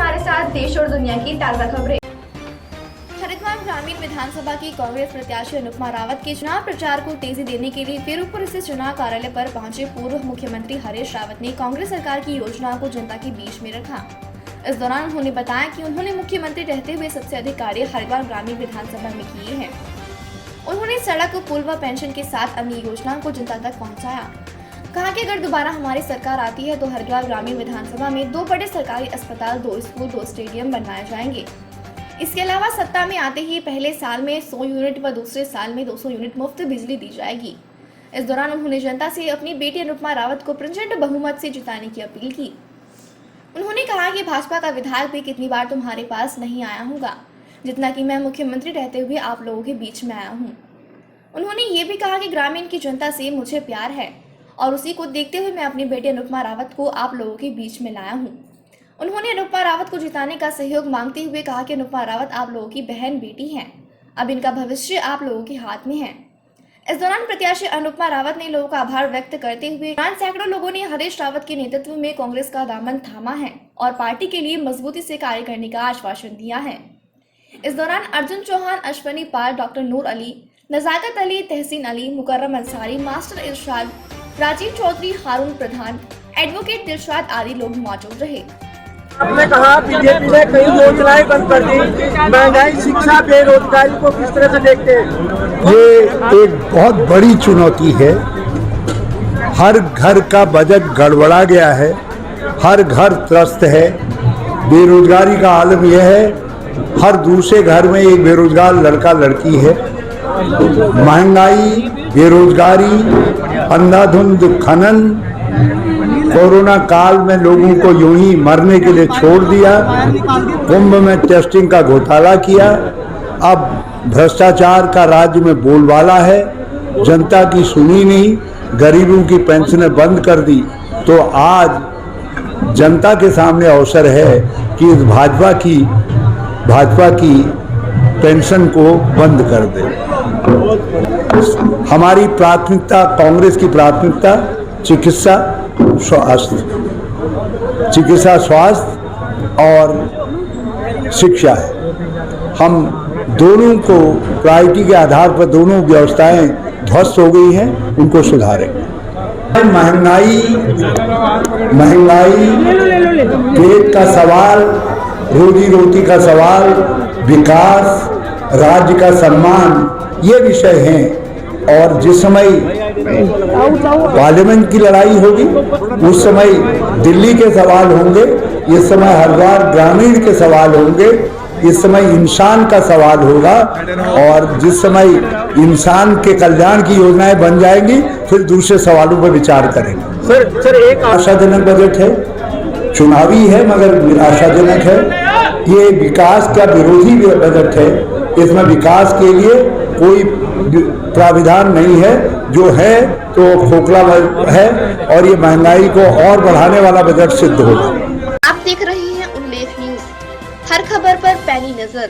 हमारे साथ देश और दुनिया की ताज़ा खबरें। हरिद्वार ग्रामीण विधानसभा की कांग्रेस प्रत्याशी अनुपमा रावत के चुनाव प्रचार को तेजी देने के लिए वीरपुर स्थित चुनाव कार्यालय पर पहुंचे पूर्व मुख्यमंत्री हरीश रावत ने कांग्रेस सरकार की योजनाओं को जनता के बीच में रखा। इस दौरान उन्होंने बताया कि उन्होंने मुख्यमंत्री रहते हुए सबसे अधिक कार्य हरिद्वार ग्रामीण विधानसभा में किए हैं। उन्होंने सड़क, पुल व पेंशन के साथ अन्य योजनाओं को जनता तक पहुँचाया। कहा कि अगर दोबारा हमारी सरकार आती है तो हरिद्वार ग्रामीण विधानसभा में 2 बड़े सरकारी अस्पताल, 2 स्कूल, 2 स्टेडियम बनवाए जाएंगे। इसके अलावा सत्ता में आते ही पहले साल में 100 यूनिट व दूसरे साल में 200 यूनिट मुफ्त बिजली दी जाएगी। इस दौरान उन्होंने जनता से अपनी बेटी अनुपमा रावत को प्रचंड बहुमत से जिताने की अपील की। उन्होंने कहा कि भाजपा का विधायक भी कितनी बार तुम्हारे पास नहीं आया होगा जितना कि मैं मुख्यमंत्री रहते हुए आप लोगों के बीच में आया हूँ। उन्होंने ये भी कहा कि ग्रामीण की जनता से मुझे प्यार है और उसी को देखते हुए मैं अपनी बेटी अनुपमा रावत को आप लोगों के बीच में लाया हूँ। उन्होंने अनुपमा रावत को जिताने का सहयोग मांगते हुए कहा कि अनुपमा रावत आप लोगों की बहन बेटी हैं, अब इनका भविष्य आप लोगों के हाथ में है। इस दौरान प्रत्याशी अनुपमा रावत ने लोगों का आभार व्यक्त करते हुए सैकड़ों लोगों ने हरीश रावत के नेतृत्व में कांग्रेस का दामन थामा है और पार्टी के लिए मजबूती से कार्य करने का आश्वासन दिया है। इस दौरान अर्जुन चौहान, अश्वनी पाल, डॉक्टर नूर अली, नजाकत अली, तहसीन अली, मुकर्रम अंसारी, मास्टर इरशाद, राजीव चौधरी, हारून प्रधान, एडवोकेट दिलशाद आदि लोग मौजूद रहे। आपने कहा बीजेपी ने कई योजनाएं बंद कर दी, महंगाई, शिक्षा, बेरोजगारी को किस तरह से देखते हैं? ये एक बहुत बड़ी चुनौती है। हर घर का बजट गड़बड़ा गया है, हर घर त्रस्त है। बेरोजगारी का आलम यह है, हर दूसरे घर में एक बेरोजगार लड़का लड़की है। महंगाई, बेरोजगारी, अंधाधुंध खनन, कोरोना काल में लोगों को यूं ही मरने के लिए छोड़ दिया, कुंभ में टेस्टिंग का घोटाला किया, अब भ्रष्टाचार का राज्य में बोलबाला है, जनता की सुनी नहीं, गरीबों की पेंशनें बंद कर दी। तो आज जनता के सामने अवसर है कि इस भाजपा की पेंशन को बंद कर दे। हमारी प्राथमिकता, कांग्रेस की प्राथमिकता चिकित्सा, स्वास्थ्य और शिक्षा है। हम दोनों को प्रायोरिटी के आधार पर दोनों व्यवस्थाएं ध्वस्त हो गई हैं, उनको सुधारेंगे। महंगाई, पेट का सवाल, रोजी रोटी का सवाल, विकास, राज्य का सम्मान, ये विषय हैं। और जिस समय पार्लियामेंट की लड़ाई होगी उस समय दिल्ली के सवाल होंगे, इस समय हरिद्वार ग्रामीण के सवाल होंगे, इस समय इंसान का सवाल होगा। और जिस समय इंसान के कल्याण की योजनाएं बन जाएंगी फिर दूसरे सवालों पर विचार करेंगे। सर एक आशाजनक बजट है, चुनावी है मगर निराशाजनक है। ये विकास का विरोधी बजट है, इसमें विकास के लिए कोई प्राविधान नहीं है, जो है तो खोखला है और ये महंगाई को और बढ़ाने वाला बजट सिद्ध होगा। आप देख रहे हैं उल्लेख न्यूज, हर खबर पर पैनी नजर।